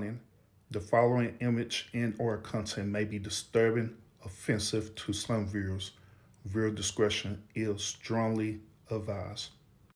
warning. The following image and/or content may be disturbing, offensive to some viewers. Viewer discretion is strongly advised.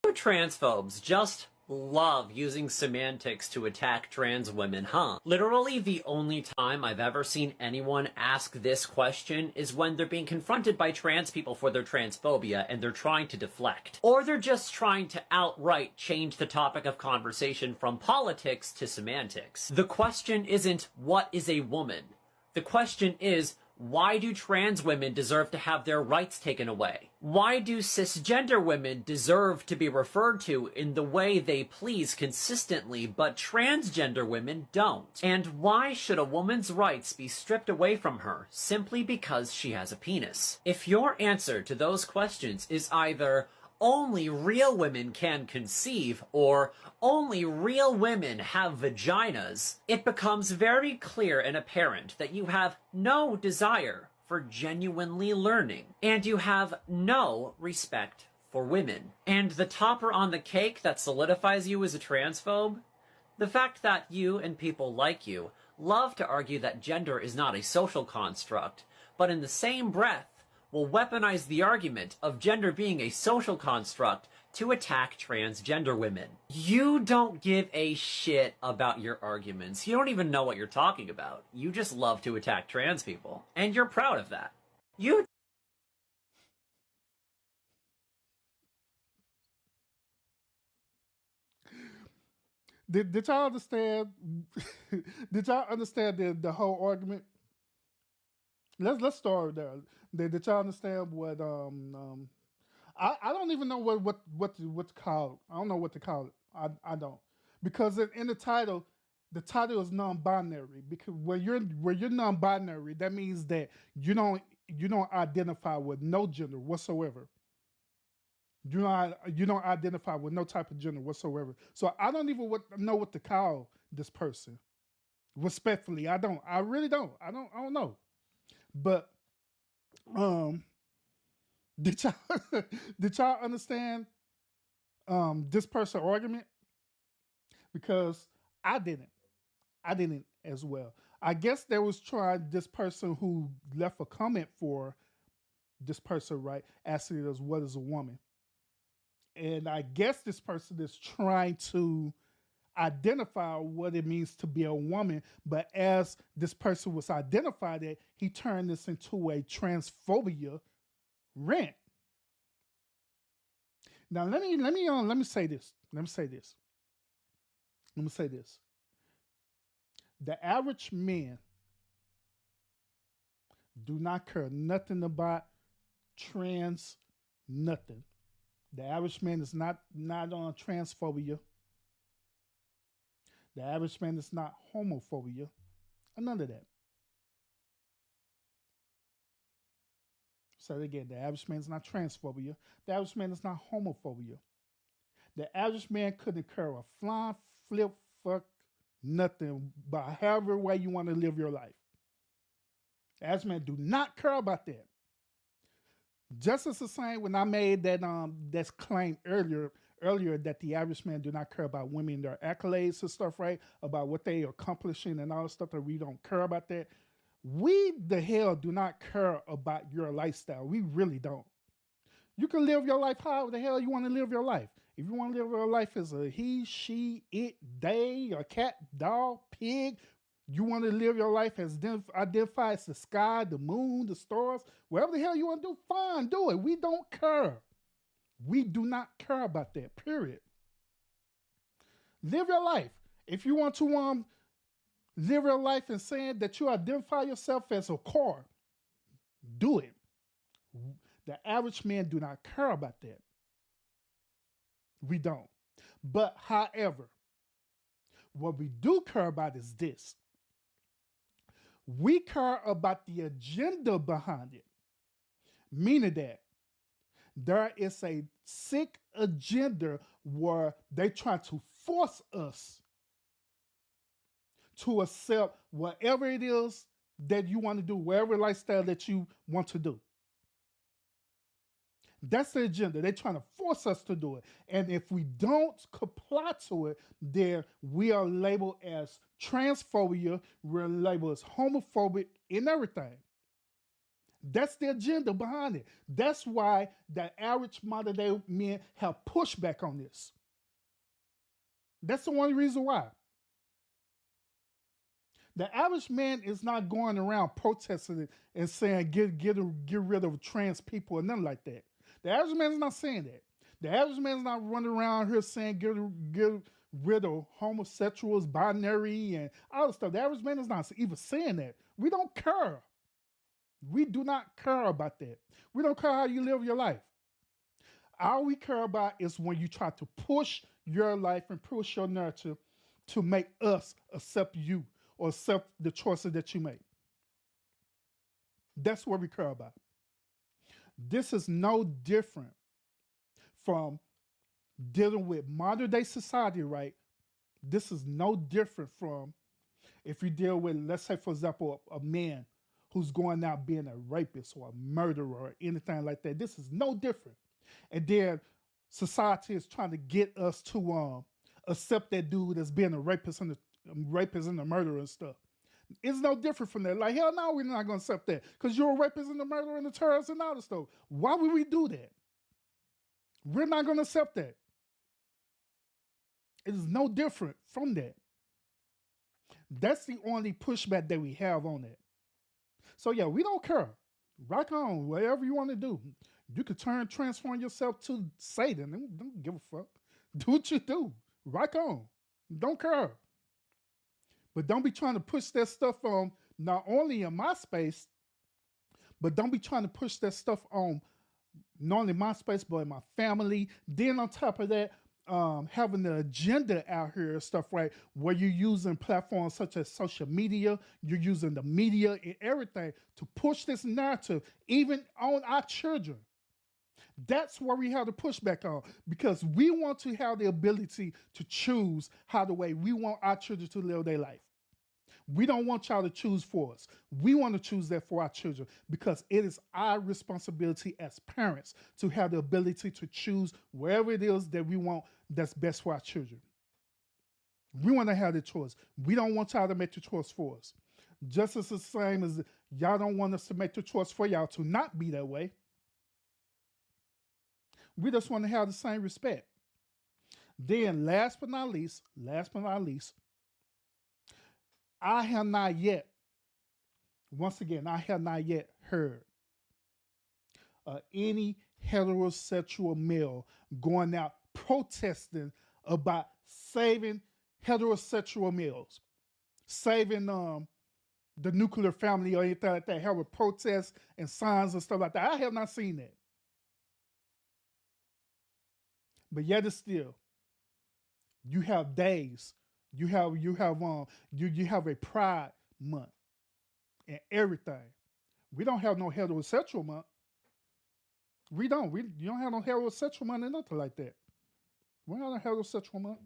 Transphobes just love using semantics to attack trans women, huh? Literally the only time I've ever seen anyone ask this question is when they're being confronted by trans people for their transphobia and they're trying to deflect. Or they're just trying to outright change the topic of conversation from politics to semantics. The question isn't, what is a woman? The question is, why do trans women deserve to have their rights taken away? Why do cisgender women deserve to be referred to in the way they please consistently, but transgender women don't? And why should a woman's rights be stripped away from her simply because she has a penis? If your answer to those questions is either only real women can conceive, or only real women have vaginas, it becomes very clear and apparent that you have no desire for genuinely learning, and you have no respect for women. And the topper on the cake that solidifies you as a transphobe? The fact that you and people like you love to argue that gender is not a social construct, but in the same breath will weaponize the argument of gender being a social construct to attack transgender women. You don't give a shit about your arguments. You don't even know what you're talking about. You just love to attack trans people. And you're proud of that. You Did y'all understand? Did y'all understand the whole argument? Let's start there. Did y'all understand what I don't even know what to call it. I don't know what to call it. I don't, because in the title is non-binary, because when you're non-binary, that means that you don't identify with no gender whatsoever. You don't identify with no type of gender whatsoever. So I don't even know what to call this person. Respectfully, I don't. I really don't. I don't know. But um, did y'all did y'all understand this person argument? Because I didn't. I didn't as well. I guess there was trying this person who left a comment for this person, right? Asking us what is a woman. And I guess this person is trying to identify what it means to be a woman, but as this person was identified it, he turned this into a transphobia rant. Now let me say this. Let me say this. Let me say this. The average man do not care nothing about trans nothing. The average man is not on transphobia. The average man is not homophobia. None of that. Say it again. The average man is not transphobia. The average man is not homophobia. The average man couldn't care a flying flip fuck nothing about however way you want to live your life. The average man do not care about that. Just as the same when I made that claim earlier that the average man do not care about women, their accolades and stuff, right? About what they are accomplishing and all the stuff, that we don't care about that. We the hell do not care about your lifestyle. We really don't. You can live your life however the hell you want to live your life. If you want to live your life as a he, she, it, they, a cat, dog, pig, you want to live your life as identify as the sky, the moon, the stars, whatever the hell you want to do, fine, do it. We don't care. We do not care about that, period. Live your life. If you want to live your life and saying that you identify yourself as a car, do it. The average man do not care about that. We don't. But however, what we do care about is this. We care about the agenda behind it. Meaning that there is a sick agenda where they try to force us to accept whatever it is that you want to do, whatever lifestyle that you want to do. That's the agenda. They're trying to force us to do it. And if we don't comply to it, then we are labeled as transphobia, we're labeled as homophobic and everything. That's the agenda behind it. That's why the average modern day men have pushback on this. That's the only reason why. The average man is not going around protesting it and saying get rid of trans people or nothing like that. The average man is not saying that. The average man is not running around here saying get rid of homosexuals, binary, and all the stuff. The average man is not even saying that. We don't care. We do not care about that. We don't care how you live your life. All we care about is when you try to push your life and push your narrative to make us accept you or accept the choices that you make. That's what we care about. This is no different from dealing with modern day society, right? This is no different from if you deal with, let's say, for example, a man who's going out being a rapist or a murderer or anything like that. This is no different. And then society is trying to get us to accept that dude as being a rapist and a murderer and stuff. It's no different from that. Like, hell no, we're not going to accept that because you're a rapist and a murderer and a terrorist and all this stuff. Why would we do that? We're not going to accept that. It is no different from that. That's the only pushback that we have on that. So yeah, we don't care. Rock on, whatever you want to do. You could transform yourself to Satan. Don't give a fuck. Do what you do. Rock on. Don't care. But don't be trying to push that stuff on not only in my space, but don't be trying to push that stuff on not only my space, but in my family. Then on top of that, having the agenda out here and stuff, right? Where you're using platforms such as social media, you're using the media and everything to push this narrative, even on our children. That's where we have to push back on because we want to have the ability to choose how the way we want our children to live their life. We don't want y'all to choose for us. We want to choose that for our children because it is our responsibility as parents to have the ability to choose wherever it is that we want that's best for our children. We want to have the choice. We don't want y'all to make the choice for us. Just as the same as y'all don't want us to make the choice for y'all to not be that way. We just want to have the same respect. Then last but not least, I have not yet heard any heterosexual male going out protesting about saving heterosexual males, saving the nuclear family or anything like that, have a protest and signs and stuff like that. I have not seen that. But yet it's still, you have days. You have a Pride Month and everything. We don't have no heterosexual month. You don't have no heterosexual month and nothing like that. We don't have no heterosexual month.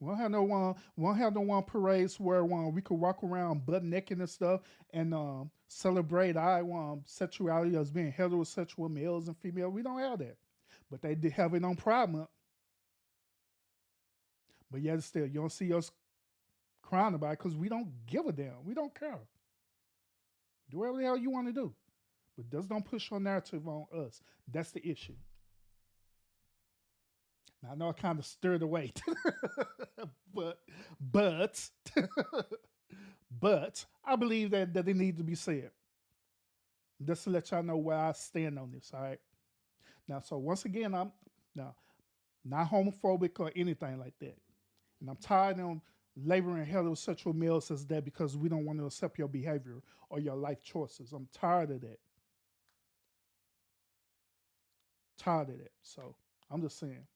We don't have no one parades where we could walk around butt naked and stuff and celebrate our sexuality as being heterosexual males and females. We don't have that. But they did have it on Pride Month. But yet still, you don't see us crying about it because we don't give a damn. We don't care. Do whatever the hell you want to do. But just don't push your narrative on us. That's the issue. Now, I know I kind of stirred away. but I believe that it needs to be said. Just to let y'all know where I stand on this, all right? Now, so once again, I'm not homophobic or anything like that. And I'm tired of labeling heterosexual males as that because we don't want to accept your behavior or your life choices. I'm tired of that. So I'm just saying.